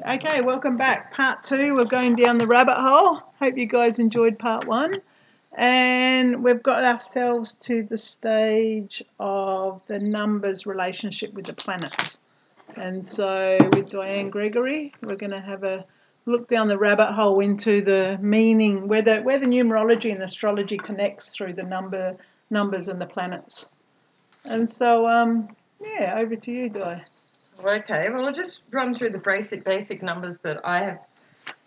Okay, welcome back. Part 2, we're going down the rabbit hole. Hope you guys enjoyed part 1. And we've got ourselves to the stage of the numbers relationship with the planets. And so with Diane Gregory, we're going to have a look down the rabbit hole into the meaning, where the numerology and astrology connects through the numbers and the planets. And so, over to you, Di. Okay, well, I'll just run through the basic numbers that I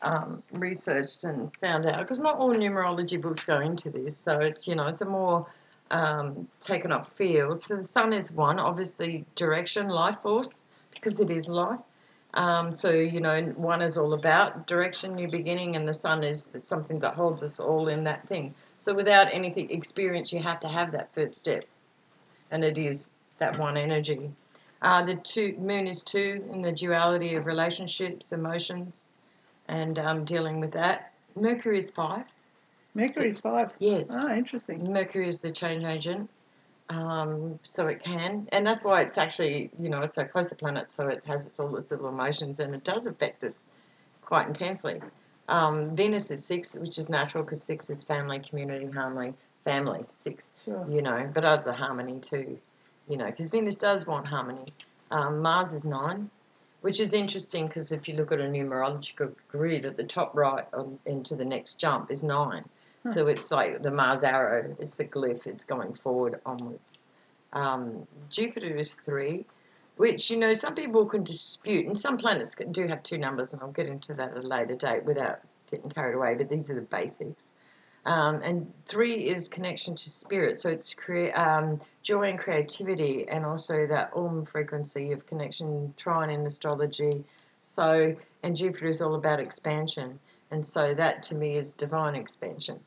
have researched and found out, because not all numerology books go into this, so it's a more taken up field. So the sun is 1, obviously direction, life force, because it is life. So 1 is all about direction, new beginning, and the sun is something that holds us all in that thing. So without anything experience, you have to have that first step, and it is that 1 energy. The moon is 2 in the duality of relationships, emotions, and dealing with that. Mercury is 5. Mercury is 5? Yes. Oh, interesting. Mercury is the change agent, so it can. And that's why it's actually, it's a closer planet, so it has all its little emotions, and it does affect us quite intensely. Venus is 6, which is natural, because 6 is family, community, harmony, family, 6. Sure. But other harmony too. Because Venus does want harmony. Mars is 9, which is interesting, because if you look at a numerological grid, at the top right into the next jump is 9. So it's like the Mars arrow, it's the glyph, it's going forward onwards. Jupiter is 3, which, some people can dispute, and some planets do have 2 numbers, and I'll get into that at a later date without getting carried away, but these are the basics. And 3 is connection to spirit, so it's joy and creativity, and also that frequency of connection, trine in astrology. So, and Jupiter is all about expansion, and so that to me is divine expansion.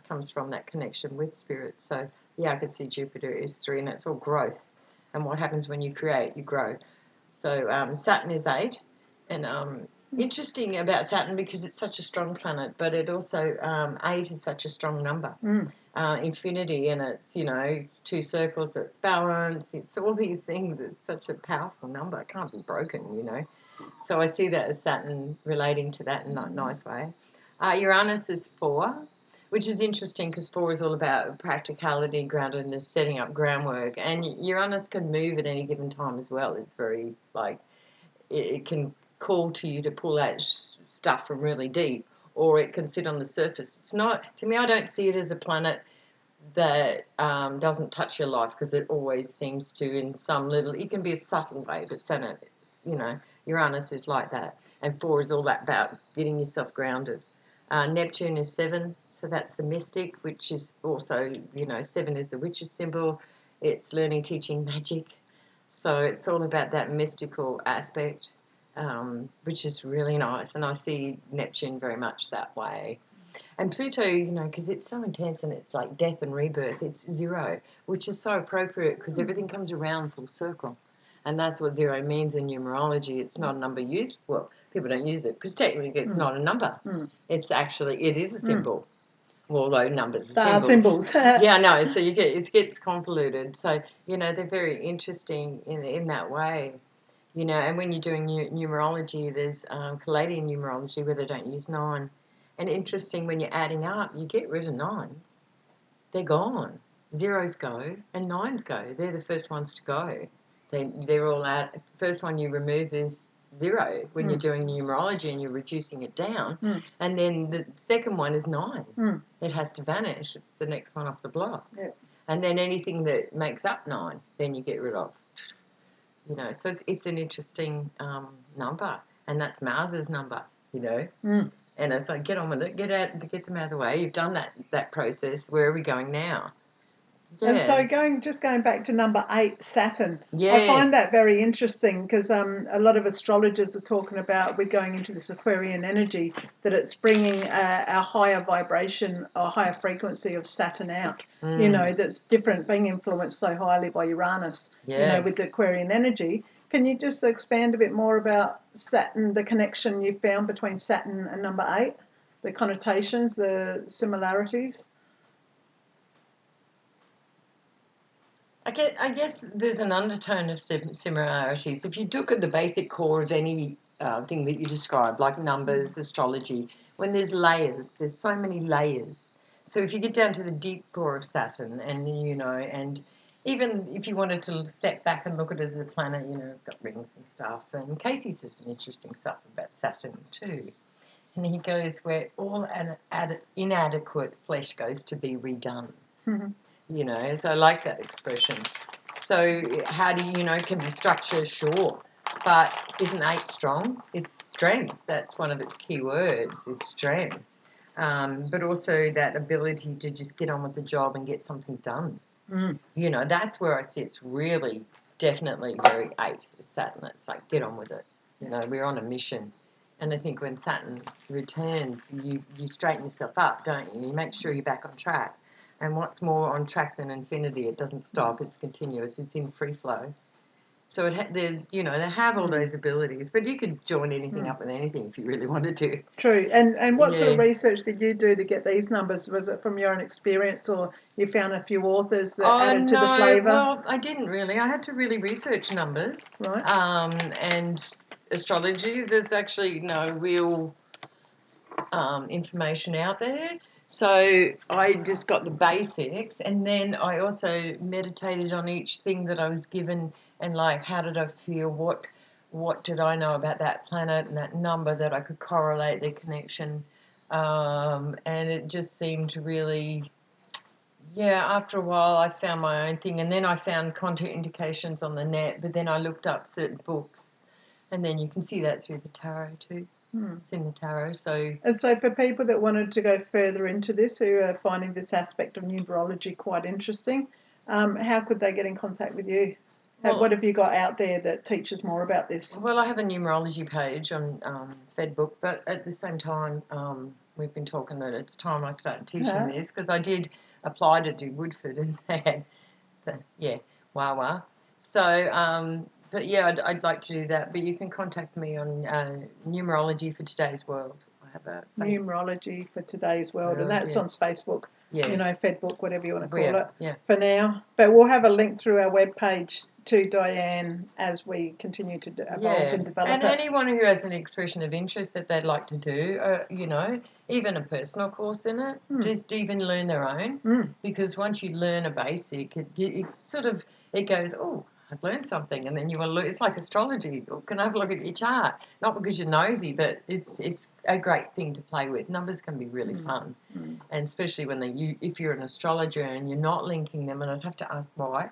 Comes from that connection with spirit. So yeah, I could see Jupiter is 3, and it's all growth. And what happens when you create, you grow. So Saturn is 8, and interesting about Saturn, because it's such a strong planet, but it also 8 is such a strong number. Infinity, and it's 2 circles, it's balance, it's all these things. It's such a powerful number. It can't be broken. So I see that as Saturn relating to that in a nice way. Uranus is 4, which is interesting, because 4 is all about practicality, groundedness, setting up groundwork, and Uranus can move at any given time as well. It's very it can call to you to pull out stuff from really deep, or it can sit on the surface. It's not, to me, I don't see it as a planet that doesn't touch your life, because it always seems to, in some little, it can be a subtle way, but Saturn, Uranus is like that, and 4 is all that about getting yourself grounded. Neptune is 7, so that's the mystic, which is also, 7 is the witch's symbol. It's learning, teaching, magic. So it's all about that mystical aspect, which is really nice. And I see Neptune very much that way. And Pluto, because it's so intense and it's like death and rebirth, it's 0, which is so appropriate, because everything comes around full circle. And that's what 0 means in numerology. It's not a number used, well, people don't use it, because technically it's not a number. It's actually, it is a symbol. Although numbers are symbols. Yeah, no, so it gets convoluted. So, they're very interesting in that way. And when you're doing numerology, there's Caladian numerology, where they don't use 9. And interesting, when you're adding up, you get rid of 9s. They're gone. 0s go and 9s go. They're the first ones to go. They're all out. The first one you remove is 0 when you're doing numerology and you're reducing it down. And then the second one is 9. It has to vanish. It's the next one off the block. Yep. And then anything that makes up 9, then you get rid of. So it's an interesting number, and that's Mars's number. And it's like, get on with it, get them out of the way. You've done that process. Where are we going now? Yeah. And so going back to number 8, Saturn. Yeah. I find that very interesting, because a lot of astrologers are talking about, we're going into this Aquarian energy, that it's bringing a higher vibration or higher frequency of Saturn out. That's different, being influenced so highly by Uranus. With the Aquarian energy. Can you just expand a bit more about Saturn, the connection you found between Saturn and number 8, the connotations, the similarities? I guess there's an undertone of similarities. If you look at the basic core of any thing that you described, like numbers, astrology. When there's layers, there's so many layers. So if you get down to the deep core of Saturn, and and even if you wanted to step back and look at it as a planet, it's got rings and stuff. And Casey says some interesting stuff about Saturn too. And he goes, where all an inadequate flesh goes to be redone. Mm-hmm. So I like that expression. So how do can the structure? Sure. But isn't 8 strong? It's strength. That's one of its key words, is strength. But also that ability to just get on with the job and get something done. Mm. That's where I see it's really definitely very 8 with Saturn. It's like, get on with it. We're on a mission. And I think when Saturn returns, you straighten yourself up, don't you? You make sure you're back on track. And what's more on track than infinity? It doesn't stop. It's continuous. It's in free flow. So they have all those abilities, but you could join anything up with anything if you really wanted to. True. And what sort of research did you do to get these numbers? Was it from your own experience, or you found a few authors that added to the flavour? Well, I didn't really. I had to really research numbers. Right. And astrology. There's actually no real information out there. So I just got the basics, and then I also meditated on each thing that I was given, and like, how did I feel? What did I know about that planet and that number that I could correlate their connection? And it just seemed really, after a while I found my own thing, and then I found contraindications on the net, but then I looked up certain books, and then you can see that through the tarot too. It's in the tarot. And so for people that wanted to go further into this, who are finding this aspect of numerology quite interesting, how could they get in contact with you? What have you got out there that teaches more about this? Well, I have a numerology page on FedBook, but at the same time, we've been talking that it's time I started teaching this, because I did apply to do Woodford, and they had wah. So, but I'd like to do that. But you can contact me on Numerology for Today's World. I have a Numerology for Today's World, and that's on Facebook. Yeah. FedBook, whatever you want to call it. Yeah. For now, but we'll have a link through our webpage to Diane as we continue to evolve and develop and it. anyone who has an expression of interest that they'd like to do, even a personal course in it, just even learn their own, because once you learn a basic, it sort of, it goes, oh, I've learned something, and then you will. It's like astrology. Can I have a look at your chart? Not because you're nosy, but it's a great thing to play with. Numbers can be really fun, and especially when if you're an astrologer and you're not linking them, and I'd have to ask why.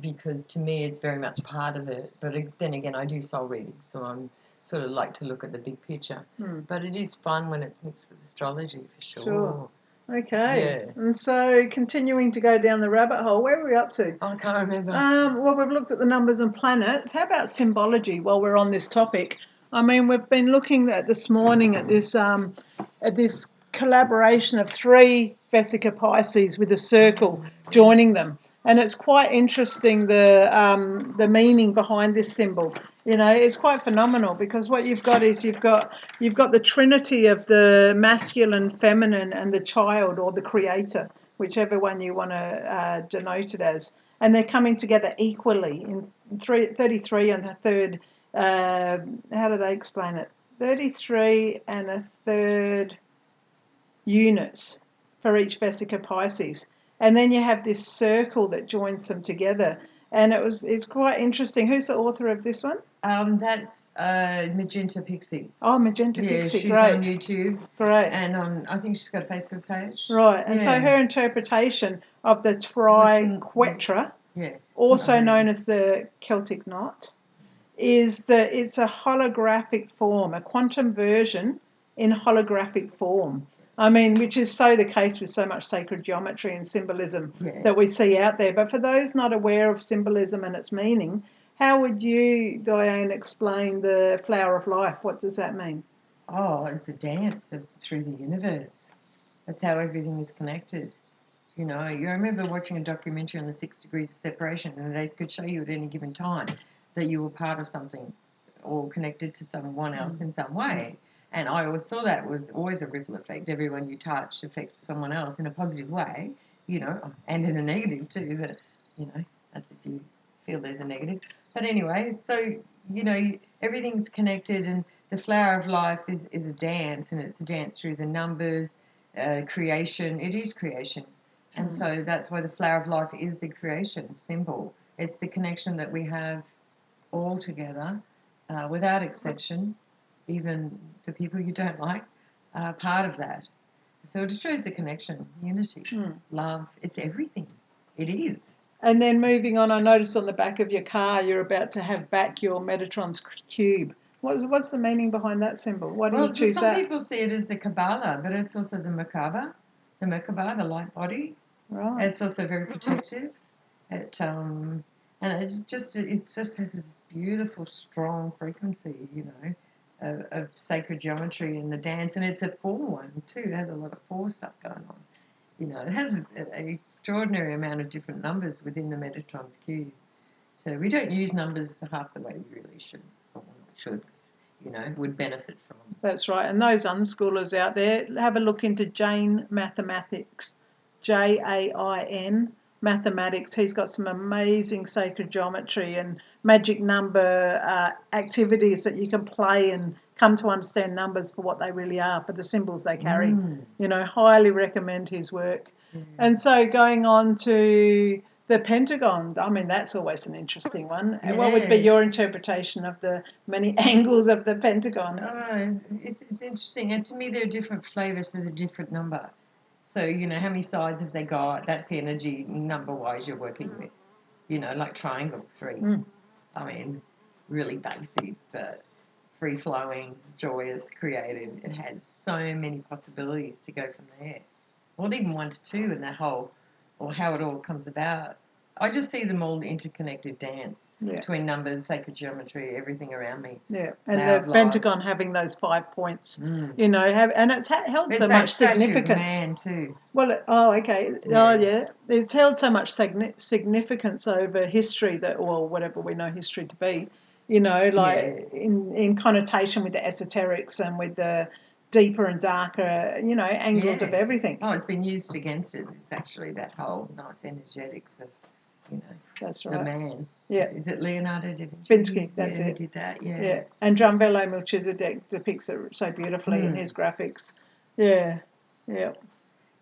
Because to me it's very much part of it. But then again, I do soul readings, so I'm sort of like to look at the big picture. But it is fun when it's mixed with astrology, for sure. Okay. Yeah. And so continuing to go down the rabbit hole, where are we up to? I can't remember. Well, we've looked at the numbers and planets. How about symbology while we're on this topic? I mean, we've been looking at this morning at this collaboration of 3 Vesica Pisces with a circle joining them. And it's quite interesting, the meaning behind this symbol. It's quite phenomenal, because what you've got is you've got the trinity of the masculine, feminine, and the child, or the creator, whichever one you want to denote it as. And they're coming together equally in 33 and a third. How do they explain it? 33 and a third units for each Vesica Pisces. And then you have this circle that joins them together. And it's quite interesting. Who's the author of this one? That's Magenta Pixie. Oh, Magenta Pixie, she's great. on YouTube. Great. And I think she's got a Facebook page. Right, and so her interpretation of the triquetra, also known as the Celtic knot, is that it's a holographic form, a quantum version in holographic form. I mean, which is so the case with so much sacred geometry and symbolism that we see out there. But for those not aware of symbolism and its meaning, how would you, Diane, explain the flower of life? What does that mean? Oh, it's a dance through the universe. That's how everything is connected. You remember watching a documentary on the 6 degrees of separation, and they could show you at any given time that you were part of something or connected to someone else in some way. And I always saw that was always a ripple effect. Everyone you touch affects someone else in a positive way, and in a negative too. But, that's if you feel there's a negative. But anyway, so, everything's connected, and the flower of life is a dance, and it's a dance through the numbers, creation. It is creation. And so that's why the flower of life is the creation symbol. It's the connection that we have all together, without exception. Even the people you don't like are part of that. So it shows the connection, unity, love. It's everything. It is. And then moving on, I noticed on the back of your car you're about to have back your Metatron's cube. What's the meaning behind that symbol? Why do you choose some that? people see it as the Kabbalah, but it's also the Merkaba, the light body. Right. It's also very protective. And it just has this beautiful, strong frequency, of sacred geometry in the dance, and it's a 4-1 too. It has a lot of 4 stuff going on. It has an extraordinary amount of different numbers within the Metatron's cube. So we don't use numbers half the way we really should, or should, would benefit from. That's right. And those unschoolers out there, have a look into Jain Mathematics, Jain Mathematics. He's got some amazing sacred geometry and magic number activities that you can play and come to understand numbers for what they really are, for the symbols they carry. Highly recommend his work. And so going on to the Pentagon, I mean, that's always an interesting one. Yeah. What would be your interpretation of the many angles of the Pentagon? Oh, it's interesting. And to me, there are different flavours for the different number. So, how many sides have they got? That's the energy number-wise you're working with. Like triangle 3. I mean, really basic, but free-flowing, joyous, creative. It has so many possibilities to go from there. Not even 1 to 2 in that whole, or how it all comes about. I just see them all interconnected dance between numbers, sacred geometry, everything around me. Yeah, and the Pentagon having those 5 points, and it's held so much significance. Man too. Well, okay, it's held so much significance over history whatever we know history to be, in connotation with the esoterics and with the deeper and darker, angles of everything. Oh, it's been used against it. It's actually that whole nice energetics of, that's right. The man. Yeah. Is it Leonardo da Vinci? That's it. Who did that? Yeah. Yeah. And Drumvello Melchizedek depicts it so beautifully in his graphics. Yeah. Yeah.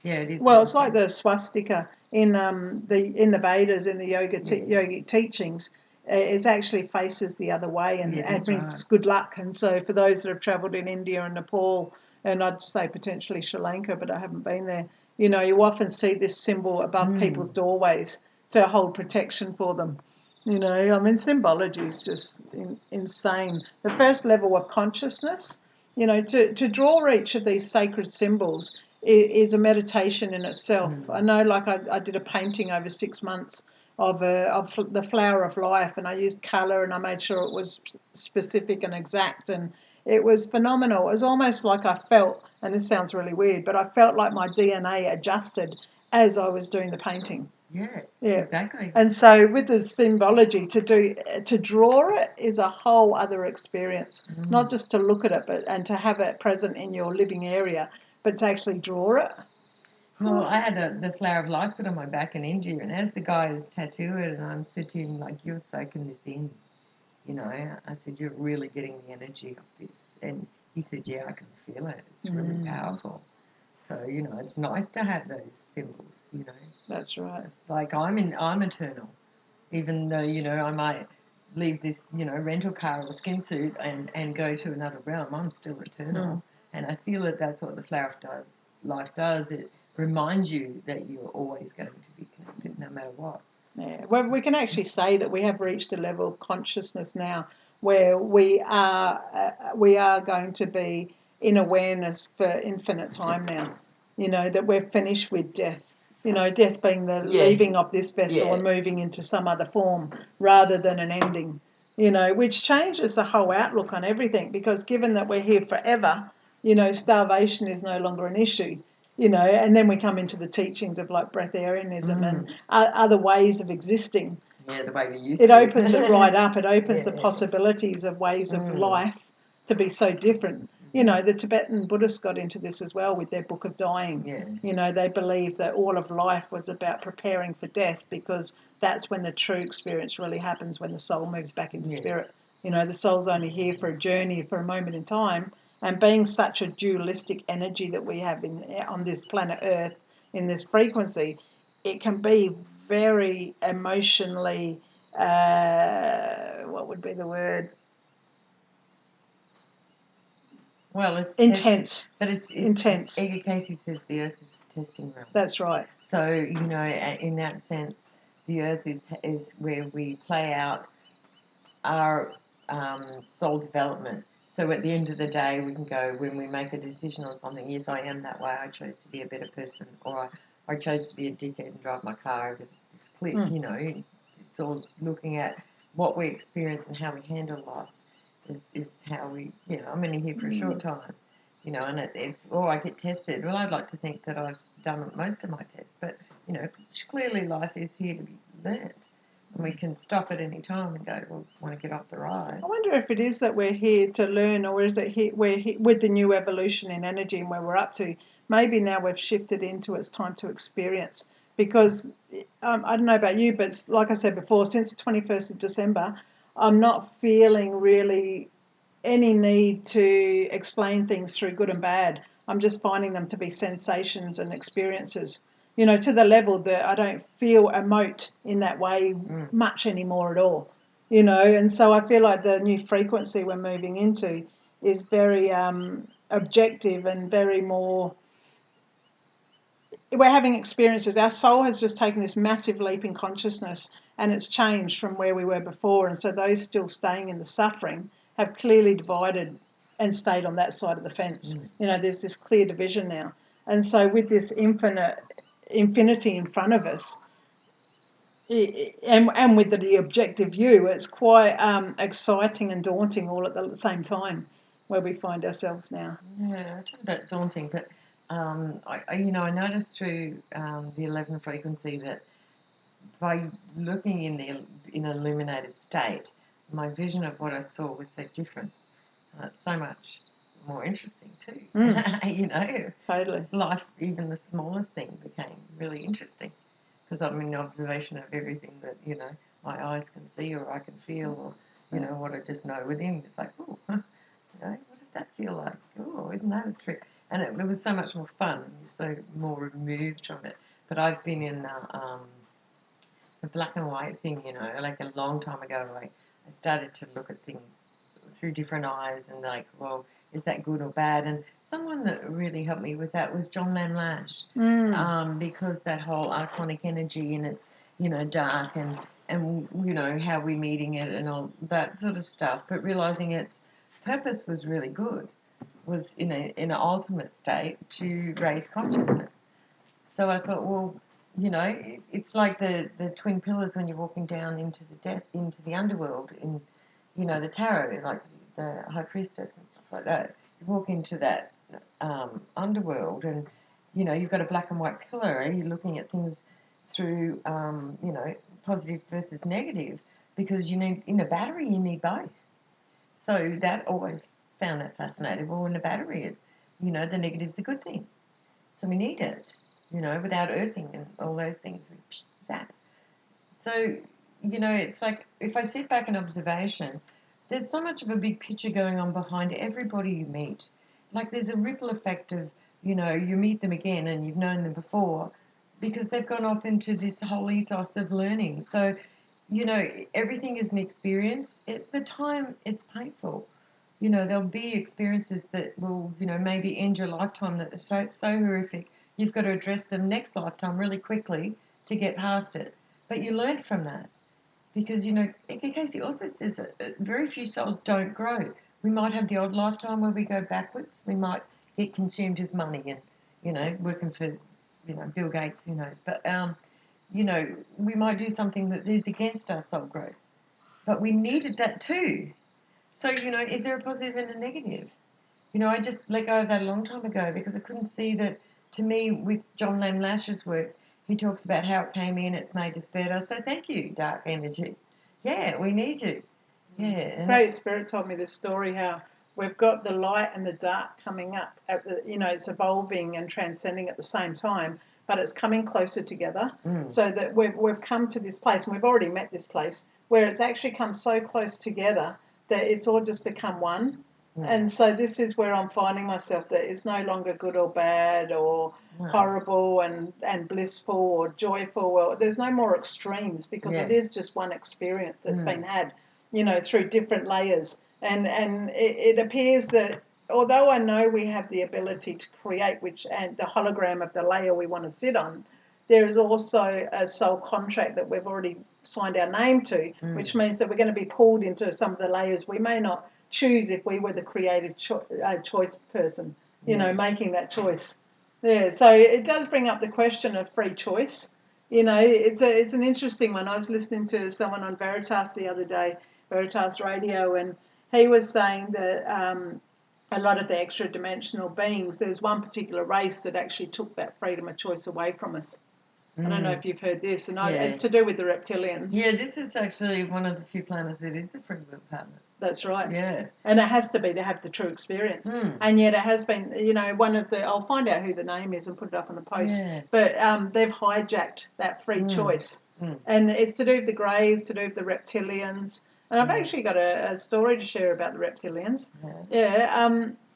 Yeah, it is. Well, it's like the swastika in the Vedas, in the yogic teachings. It actually faces the other way and brings good luck. And so for those that have travelled in India and Nepal, and I'd say potentially Sri Lanka, but I haven't been there, you often see this symbol above people's doorways to hold protection for them. I mean, symbology is just insane. The first level of consciousness, to draw each of these sacred symbols is a meditation in itself. I know, like I did a painting over 6 months of the flower of life, and I used colour and I made sure it was specific and exact, and it was phenomenal. It was almost like I felt, and this sounds really weird, but I felt like my DNA adjusted as I was doing the painting. Yeah, exactly. And so with the symbology, to draw it is a whole other experience. Not just to look at it, and to have it present in your living area, but to actually draw it. Well, I had the flower of life put on my back in India, and as the guy is tattooed, and I'm sitting like, you're soaking this in. I said, you're really getting the energy of this. And he said, yeah, I can feel it. It's really powerful. So, it's nice to have those symbols, That's right. It's like I'm eternal. Even though, I might leave this, rental car or skin suit and go to another realm, I'm still eternal. And I feel that that's what the flower of life does. It reminds you that you're always going to be connected no matter what. Yeah, well, we can actually say that we have reached a level of consciousness now where we are going to be in awareness for infinite time now. That we're finished with death. Death being the leaving of this vessel and moving into some other form rather than an ending. Which changes the whole outlook on everything, because given that we're here forever, starvation is no longer an issue. And then we come into the teachings of like breatharianism and other ways of existing. Yeah, the way we used to. It to. opens it right up. It opens the possibilities of ways of life to be so different. You know, the Tibetan Buddhists got into this as well with their Book of Dying. Yeah. You know, they believed that all of life was about preparing for death, because that's when the true experience really happens, when the soul moves back into Yes. spirit. You know, the soul's only here for a journey, for a moment in time. And being such a dualistic energy that we have on this planet Earth, in this frequency, it can be very emotionally, what would be the word? Well, it's intense. But it's intense. Edgar Casey says the Earth is a testing realm. That's right. So, you know, in that sense, the Earth is where we play out our soul development. So at the end of the day, we can go, when we make a decision on something, yes, I am that way, I chose to be a better person, or I chose to be a dickhead and drive my car over this cliff. You know, it's all looking at what we experience and how we handle life is how we, you know, I'm only here for a short time, you know, and it's, I get tested. Well, I'd like to think that I've done most of my tests, but, you know, clearly life is here to be learnt. And we can stop at any time and go, well, want to get off the ride. I wonder if it is that we're here to learn, or is it we're here, with the new evolution in energy and where we're up to, maybe now we've shifted into it's time to experience. Because I don't know about you, but like I said before, since the 21st of December, I'm not feeling really any need to explain things through good and bad. I'm just finding them to be sensations and experiences, you know, to the level that I don't feel emote in that way much anymore at all, you know. And so I feel like the new frequency we're moving into is very objective and very more, we're having experiences. Our soul has just taken this massive leap in consciousness, and it's changed from where we were before. And so those still staying in the suffering have clearly divided and stayed on that side of the fence. You know, there's this clear division now. And so with this infinity in front of us, and with the objective view, it's quite exciting and daunting all at the same time where we find ourselves now. Yeah, it's a bit daunting, but I noticed through the 11 frequency that by looking in an illuminated state, my vision of what I saw was so different. It's so much more interesting too. You know, totally. Life, even the smallest thing, became really interesting because I'm in observation of everything that, you know, my eyes can see or I can feel, or, you know, what I just know within. It's like, oh, you know, what did that feel like? Oh, isn't that a trick? And it was so much more fun. You're so more removed from it. But I've been in the black and white thing, you know, like a long time ago. I started to look at things through different eyes and like, well, is that good or bad? And someone that really helped me with that was John Lamlash, because that whole archonic energy and it's, you know, dark and you know, how we're meeting it and all that sort of stuff, but realizing its purpose was really good, was in an ultimate state to raise consciousness. So I thought, well, you know, it's like the twin pillars when you're walking down into the underworld in, you know, the tarot, like the high priestess and stuff like that. You walk into that underworld, and you know, you've got a black and white pillar. You're looking at things through, you know, positive versus negative, because you need, in a battery you need both. So that always found that fascinating. Well, in a battery, you know, the negative's a good thing, so we need it. You know, without earthing and all those things, we zap. So, you know, it's like if I sit back in observation, there's so much of a big picture going on behind everybody you meet. Like there's a ripple effect of, you know, you meet them again and you've known them before because they've gone off into this whole ethos of learning. So, you know, everything is an experience. At the time, it's painful. You know, there'll be experiences that will, you know, maybe end your lifetime that are so horrific. You've got to address them next lifetime really quickly to get past it. But you learn from that because, you know, Casey also says that very few souls don't grow. We might have the odd lifetime where we go backwards. We might get consumed with money and, you know, working for, you know, Bill Gates, who knows. But, you know, we might do something that is against our soul growth. But we needed that too. So, you know, is there a positive and a negative? You know, I just let go of that a long time ago because I couldn't see that. To me, with John Lamlash's work, he talks about how it came in, it's made us better. So thank you, dark energy. Yeah, we need you. Yeah. Great Spirit told me this story how we've got the light and the dark coming up at the, it's evolving and transcending at the same time, but it's coming closer together. So that we've come to this place, and we've already met this place where it's actually come so close together that it's all just become one. And so this is where I'm finding myself, that it's no longer good or bad or horrible and blissful or joyful. Or there's no more extremes, because it is just one experience that's been had, through different layers. And it appears that although I know we have the ability to create and the hologram of the layer we want to sit on, there is also a soul contract that we've already signed our name to, which means that we're going to be pulled into some of the layers we may not choose if we were the creative choice person, making that choice. Yeah, so it does bring up the question of free choice. It's an interesting one. I was listening to someone on Veritas the other day, Veritas Radio, and he was saying that a lot of the extra dimensional beings, there's one particular race that actually took that freedom of choice away from us. I don't know if you've heard this, and it's to do with the reptilians. Yeah, this is actually one of the few planets that is a free will planet. That's right. Yeah. And it has to be to have the true experience. And yet it has been, one of the, I'll find out who the name is and put it up on the post, but they've hijacked that free choice. And it's to do with the greys, to do with the reptilians. And I've actually got a story to share about the reptilians.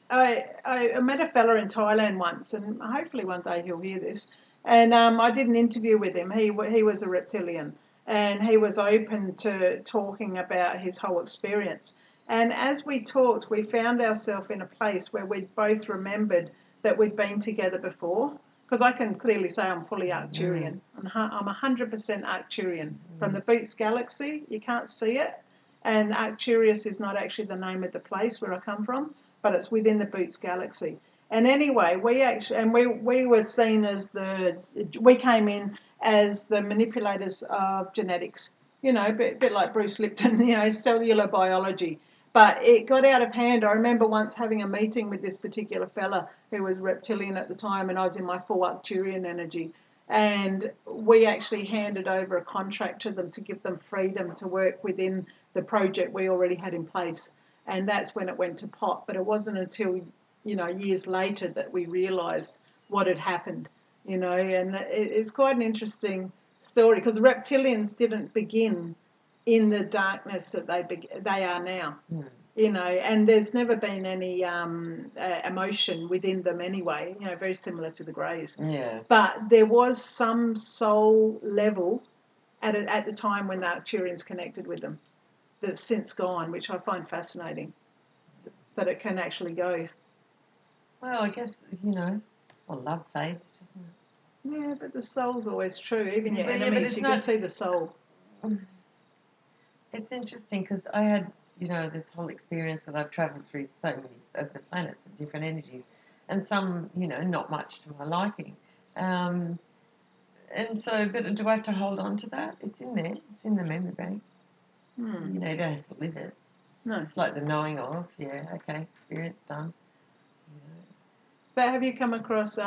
I met a fella in Thailand once, and hopefully one day he'll hear this. And I did an interview with him. He was a reptilian, and he was open to talking about his whole experience. And as we talked, we found ourselves in a place where we both remembered that we'd been together before. Because I can clearly say I'm fully Arcturian. I'm 100% Arcturian. From the Boots Galaxy, you can't see it. And Arcturus is not actually the name of the place where I come from, but it's within the Boots Galaxy. And anyway, we were seen as we came in as the manipulators of genetics, a bit like Bruce Lipton, cellular biology. But it got out of hand. I remember once having a meeting with this particular fella who was reptilian at the time, and I was in my full Arcturian energy. And we actually handed over a contract to them to give them freedom to work within the project we already had in place. And that's when it went to pot. But it wasn't until years later that we realised what had happened, and it's quite an interesting story, because the reptilians didn't begin in the darkness that they are now, and there's never been any emotion within them anyway, very similar to the greys. Yeah. But there was some soul level at the time when the Arcturians connected with them that's since gone, which I find fascinating, that it can actually go. Well, I guess, love fades, doesn't it? Yeah, but the soul's always true. Even your enemies, you can see the soul. It's interesting, because I had, this whole experience that I've travelled through so many of the planets of different energies, and some, not much to my liking. And so, but do I have to hold on to that? It's in there. It's in the memory bank. You don't have to live it. No. It's like the knowing of, experience done. But have you come across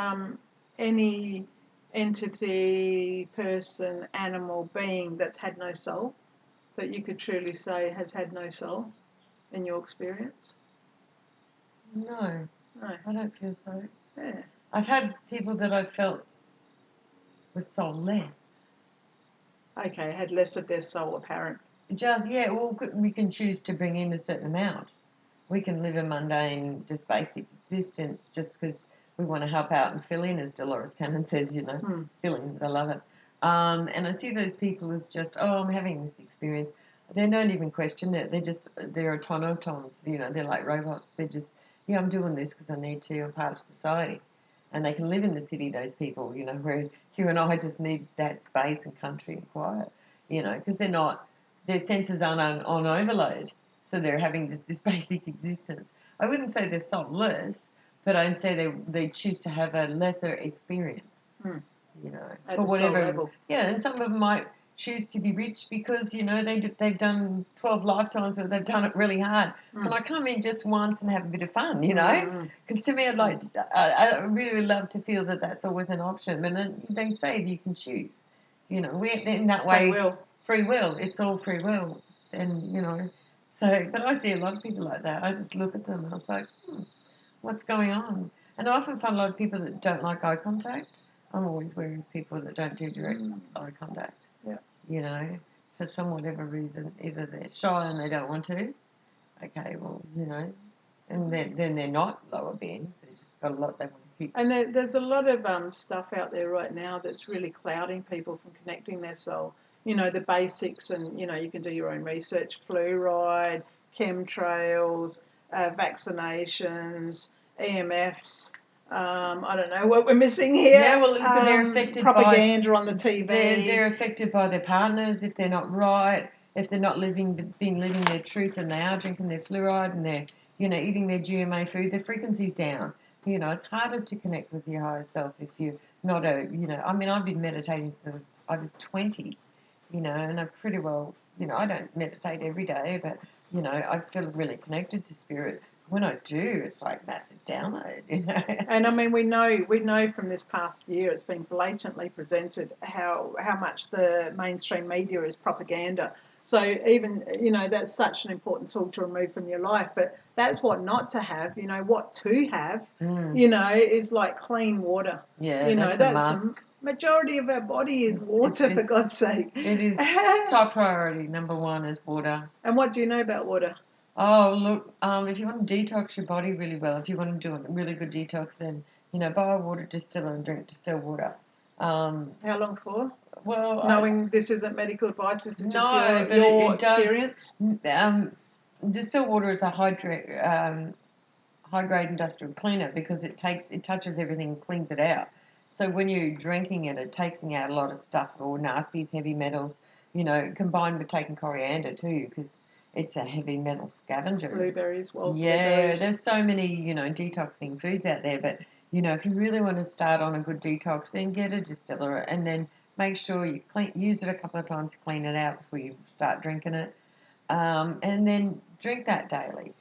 any entity, person, animal, being that's had no soul, that you could truly say has had no soul in your experience? No, I don't feel so. Yeah. I've had people that I felt were soulless. Okay, had less of their soul apparent. We can choose to bring in a certain amount. We can live a mundane, just basic existence just because we want to help out and fill in, as Dolores Cannon says, fill in, I love it. And I see those people as just, I'm having this experience. They don't even question it. They're automatons, they're like robots. They're just, I'm doing this because I need to. I'm part of society. And they can live in the city, those people, where you and I just need that space and country and quiet, because their senses aren't on overload. So they're having just this basic existence. I wouldn't say they're soulless, but I'd say they choose to have a lesser experience, At for whatever soul level. Yeah, and some of them might choose to be rich because they've done 12 lifetimes where they've done it really hard. Can I come in just once and have a bit of fun? Because to me, I really love to feel that that's always an option. And they say that you can choose. We in that way. Free will. Free will. It's all free will, and So, but I see a lot of people like that. I just look at them and I was like, what's going on? And I often find a lot of people that don't like eye contact. I'm always wary of people that don't do direct eye contact. Yeah. You know, for some whatever reason, either they're shy and they don't want to. Okay, well, you know, and then they're not lower beings. They just got a lot they want to keep. And there's a lot of stuff out there right now that's really clouding people from connecting their soul. You know, the basics, and, you know, you can do your own research, fluoride, chemtrails, vaccinations, EMFs. I don't know what we're missing here. Yeah, well, but they're affected propaganda on the TV. They're affected by their partners if they're not right, if they're not living their truth, and they are drinking their fluoride and they're, you know, eating their GMO food. Their frequency's down. You know, it's harder to connect with your higher self if you're not I mean, I've been meditating since I was 20, you know, and I'm pretty well, you know, I don't meditate every day, but, you know, I feel really connected to spirit. When I do, it's like massive download, you know. And I mean, we know from this past year, it's been blatantly presented how much the mainstream media is propaganda. So even, you know, that's such an important tool to remove from your life. But that's what not to have. You know, what to have, you know, is like clean water. Yeah, you know, that's a must. The majority of our body is water, for God's sake. It is top priority. Number one is water. And what do you know about water? Oh, look, if you want to detox your body really well, if you want to do a really good detox, then, you know, buy a water distiller and drink distilled water. How long for? Well, knowing this isn't medical advice, this is just your it experience. Distilled water is a high grade industrial cleaner because it touches everything and cleans it out. So when you're drinking it, it takes out a lot of stuff, or nasties, heavy metals. You know, combined with taking coriander too, because it's a heavy metal scavenger. Blueberries, blueberries. There's so many, you know, detoxing foods out there. But, you know, if you really want to start on a good detox, then get a distiller and then make sure you use it a couple of times to clean it out before you start drinking it. And then drink that daily.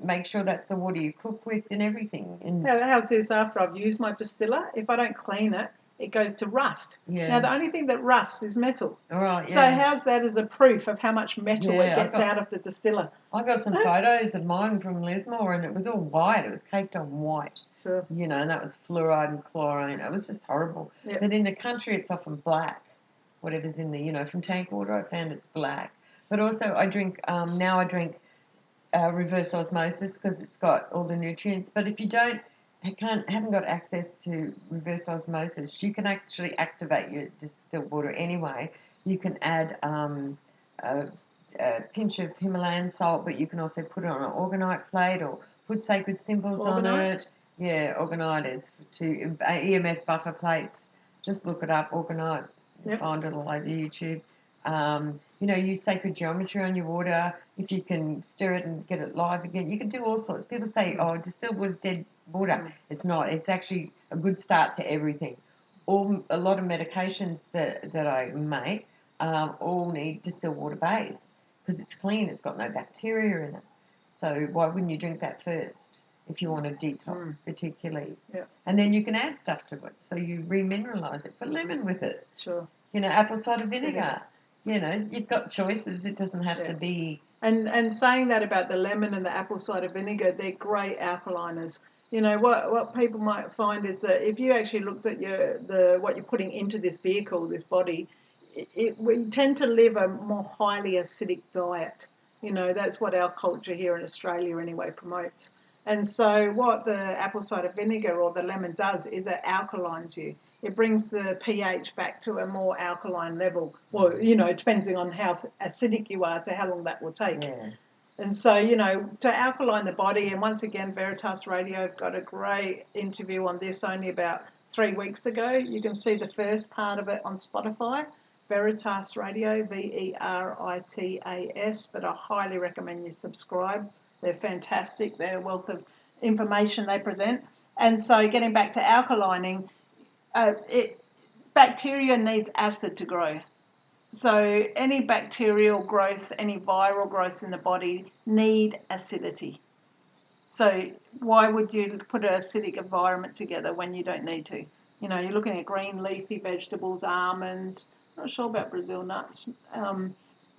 Make sure that's the water you cook with and everything. And how's this after I've used my distiller? If I don't clean it, it goes to rust. Yeah. Now, the only thing that rusts is metal. All right, yeah. So how's that as a proof of how much metal it gets out of the distiller? I got some photos of mine from Lismore, and it was all white. It was caked on white. Sure. You know, and that was fluoride and chlorine. It was just horrible. Yep. But in the country, it's often black. Whatever's in the, you know, from tank water, I found it's black. But also, I drink reverse osmosis because it's got all the nutrients. But if you haven't got access to reverse osmosis, you can actually activate your distilled water anyway. You can add a pinch of Himalayan salt, but you can also put it on an orgonite plate or put sacred symbols on it. Yeah, orgonite is to EMF buffer plates. Just look it up, orgonite. You'll find it all over YouTube. You know, use sacred geometry on your water. If you can stir it and get it live again, you can do all sorts. People say, "Oh, distilled water's dead water." It's not. It's actually a good start to everything. A lot of medications that I make all need distilled water base because it's clean. It's got no bacteria in it. So why wouldn't you drink that first if you want to detox, particularly? Yeah. And then you can add stuff to it. So you remineralise it. Put lemon with it. Sure. You know, apple cider vinegar. You know, you've got choices. It doesn't have to be. And saying that about the lemon and the apple cider vinegar, they're great alkaliners. You know, what people might find is that if you actually looked at what you're putting into this vehicle, this body, we tend to live a more highly acidic diet. You know, that's what our culture here in Australia anyway promotes. And so what the apple cider vinegar or the lemon does is it alkalines you. It brings the pH back to a more alkaline level. Well, you know, depending on how acidic you are to how long that will take. Yeah. And so, you know, to alkaline the body, and once again, Veritas Radio got a great interview on this only about 3 weeks ago. You can see the first part of it on Spotify, Veritas Radio, Veritas, but I highly recommend you subscribe. They're fantastic. They're a wealth of information they present. And so getting back to alkalining, bacteria needs acid to grow. So any bacterial growth, any viral growth in the body need acidity. So why would you put an acidic environment together when you don't need to? You know, you're looking at green leafy vegetables, almonds, not sure about Brazil nuts,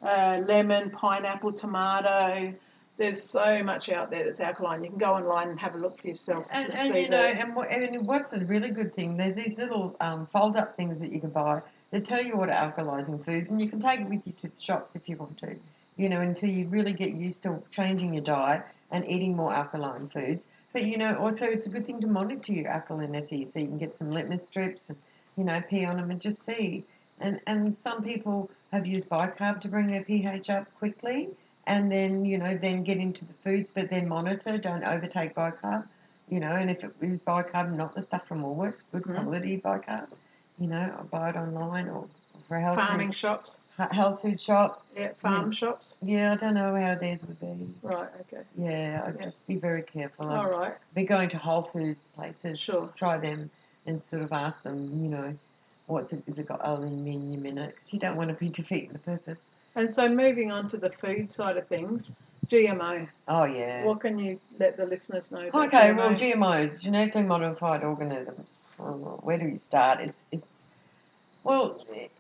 lemon, pineapple, tomato. There's so much out there that's alkaline. You can go online and have a look for yourself to see and what's a really good thing, there's these little fold-up things that you can buy that tell you what are alkalizing foods, and you can take it with you to the shops if you want to, until you really get used to changing your diet and eating more alkaline foods. But, also it's a good thing to monitor your alkalinity so you can get some litmus strips and, pee on them and just see. And some people have used bicarb to bring their pH up quickly, and then, then get into the foods, but then monitor, don't overtake bicarb, and if it is bicarb, not the stuff from Woolworths, good quality bicarb, buy it online or for a farming shops. Health food shop. Yeah, farm shops. Yeah, I don't know how theirs would be. Right, okay. Yeah, I'd just be very careful. All right. Be going to Whole Foods places. Sure. Try them and sort of ask them, is it got aluminium in it? Because you don't want to be defeating the purpose. And so moving on to the food side of things, GMO. Oh, yeah. What can you let the listeners know about GMO? Well, GMO, genetically modified organisms. Where do you start?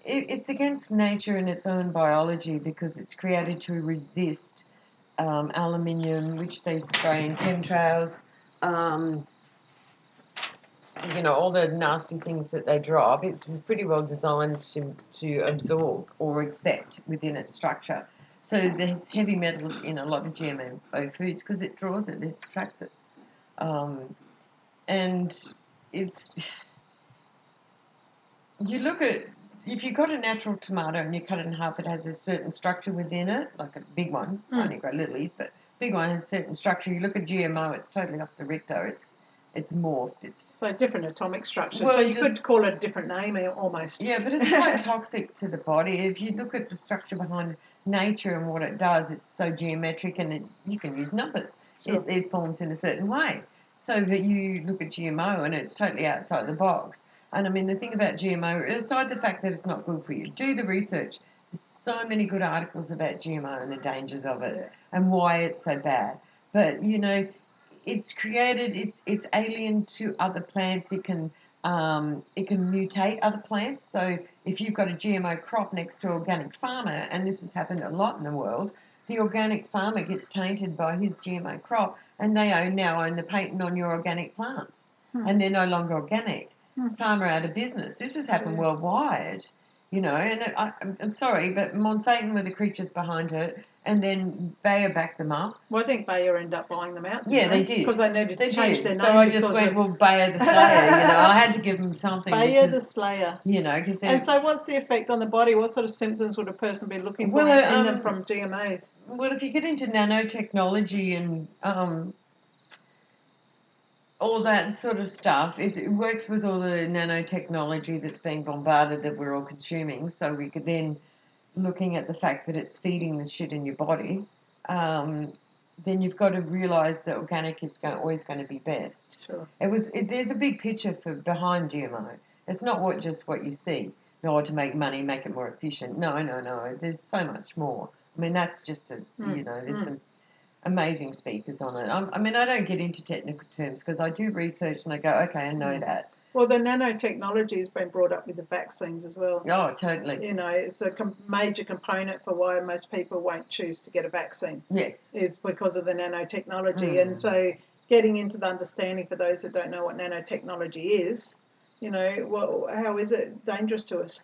It's against nature and its own biology because it's created to resist aluminium, which they spray in chemtrails, all the nasty things that they drop. It's pretty well designed to absorb or accept within its structure. So there's heavy metals in a lot of GMO foods because it draws it, it attracts it. And it's... You look at... If you've got a natural tomato and you cut it in half, it has a certain structure within it, like a big one, only grow littlies, but big one has a certain structure. You look at GMO, it's totally off the Richter. It's morphed. So different atomic structure. So you could call it a different name almost. Yeah, but it's quite toxic to the body. If you look at the structure behind nature and what it does, it's so geometric and you can use numbers. Sure. It forms in a certain way. So that you look at GMO and it's totally outside the box. And I mean, the thing about GMO, aside the fact that it's not good for you, do the research. There's so many good articles about GMO and the dangers of it and why it's so bad. But, it's created, it's alien to other plants. It can mutate other plants. So if you've got a GMO crop next to an organic farmer, and this has happened a lot in the world, the organic farmer gets tainted by his GMO crop, and they now own the patent on your organic plants, and they're no longer organic. Farmer out of business. This has happened worldwide, and I'm sorry, but Monsanto were the creatures behind it, and then Bayer backed them up. Well, I think Bayer ended up buying them out. Yeah, they did. Because they needed to change their name. So I just went, Bayer the Slayer, I had to give them something. Bayer the Slayer. Because and so what's the effect on the body? What sort of symptoms would a person be looking for in them from GMOs? Well, if you get into nanotechnology and all that sort of stuff, it works with all the nanotechnology that's being bombarded that we're all consuming. So we could then, looking at the fact that it's feeding the shit in your body, then you've got to realise that organic is always going to be best. Sure. There's a big picture behind GMO. It's not just what you see. To make money, make it more efficient. No. There's so much more. I mean, that's just there's some amazing speakers on it. I don't get into technical terms because I do research and I go, okay, I know that. Well, the nanotechnology has been brought up with the vaccines as well. Oh, totally. It's a major component for why most people won't choose to get a vaccine. Yes. It's because of the nanotechnology. And so getting into the understanding for those that don't know what nanotechnology is, how is it dangerous to us?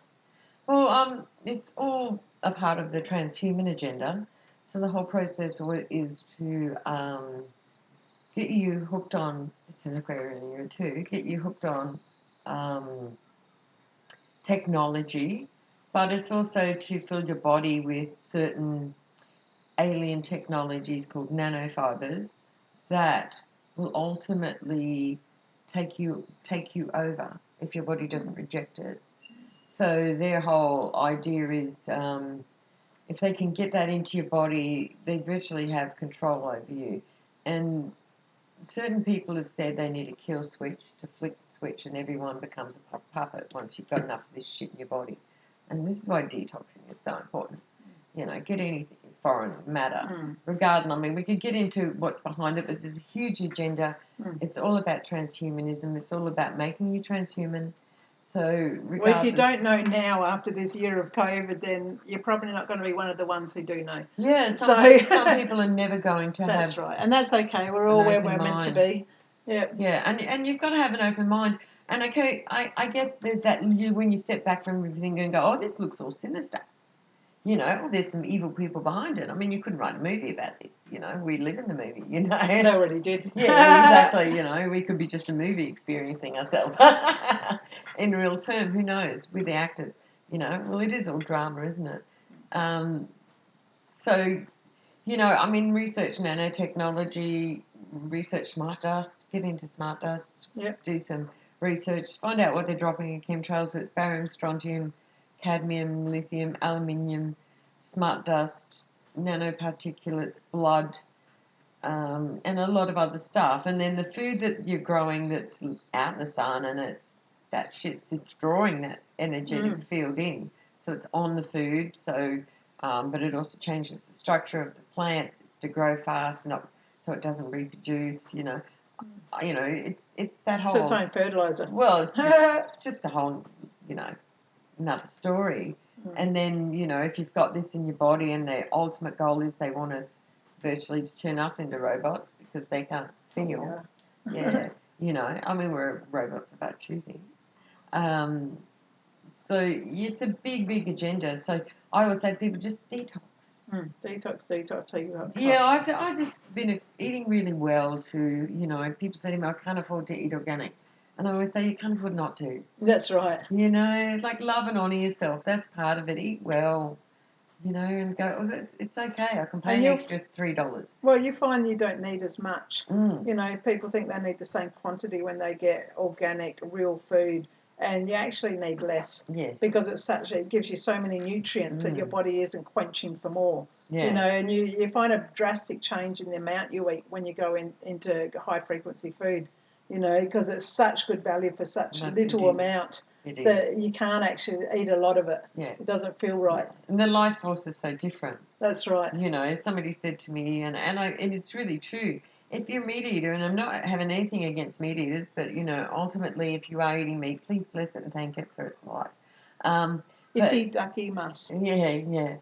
Well, it's all a part of the transhuman agenda. So the whole process is to get you hooked on, it's an Aquarian too, get you hooked on technology, but it's also to fill your body with certain alien technologies called nanofibers that will ultimately take you over if your body doesn't reject it. So their whole idea is if they can get that into your body, they virtually have control over you. And certain people have said they need a kill switch to flick the switch and everyone becomes a puppet once you've got enough of this shit in your body. And this is why detoxing is so important. Get anything foreign matter. Regardless, we could get into what's behind it, but there's a huge agenda. It's all about transhumanism. It's all about making you transhuman So regardless, well, if you don't know now after this year of COVID, then you're probably not going to be one of the ones who do know. Yeah, some people are never going to that's have. Right, and that's okay. We're all where we're meant to be. Yeah. Yeah, and you've got to have an open mind. And okay, I guess there's that when you step back from everything and go, oh, this looks all sinister. You know, there's some evil people behind it. I mean, you couldn't write a movie about this. You know, we live in the movie. You know, they already did. Yeah, exactly. You know, we could be just a movie experiencing ourselves in real term. Who knows? With the actors, you know. Well, it is all drama, isn't it? So, you know, I mean, research nanotechnology, research smart dust, get into smart dust, Yep. do some research, find out what they're dropping in chemtrails. So it's barium, strontium, cadmium, lithium, aluminium, smart dust, nanoparticulates, blood, and a lot of other stuff. And then the food that you're growing that's out in the sun and it's drawing that energetic field in. So it's on the food. So, but it also changes the structure of the plant. It's to grow fast, not so it doesn't reproduce. You know, it's that whole. So it's own fertilizer. Well, it's just a whole, you know, another story. And then, you know, if you've got this in your body and their ultimate goal is they want us virtually to turn us into robots because they can't feel. Yeah. You know, I mean, we're robots about choosing. So it's a big, big agenda. So I always say to people, just detox. Detox. Yeah, I've just been eating really well to, you know, people say to me, I can't afford to eat organic. And I always say, you can't afford not to. That's right. You know, like love and honour yourself. That's part of it. Eat well, you know, and go, oh, it's okay. I can pay an extra $3. Well, you find you don't need as much. You know, people think they need the same quantity when they get organic, real food. And you actually need less because it gives you so many nutrients that your body isn't quenching for more. Yeah. You know, and you find a drastic change in the amount you eat when you go into high frequency food. You know, because it's such good value for such little amount that you can't actually eat a lot of it. Yeah. It doesn't feel right. Yeah. And the life force is so different. That's right. You know, somebody said to me, and it's really true. If you're a meat eater, and I'm not having anything against meat eaters, but, you know, ultimately, if you are eating meat, please bless it and thank it for its life. Iti ducky mas. Yeah.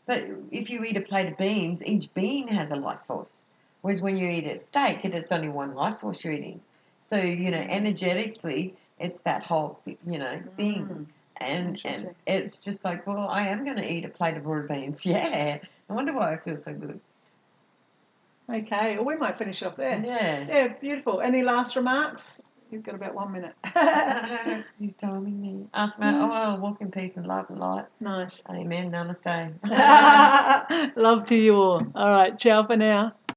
But if you eat a plate of beans, each bean has a life force. Whereas when you eat a steak, it's only one life force you're eating. So, you know, energetically, it's that whole, you know, thing. And it's just like, well, I am going to eat a plate of raw beans. Yeah. I wonder why I feel so good. Okay, well, we might finish off there. Yeah. Yeah, beautiful. Any last remarks? You've got about 1 minute. He's timing me. Ask me, walk in peace and love and light. Nice. Amen. Namaste. Love to you all. All right, ciao for now.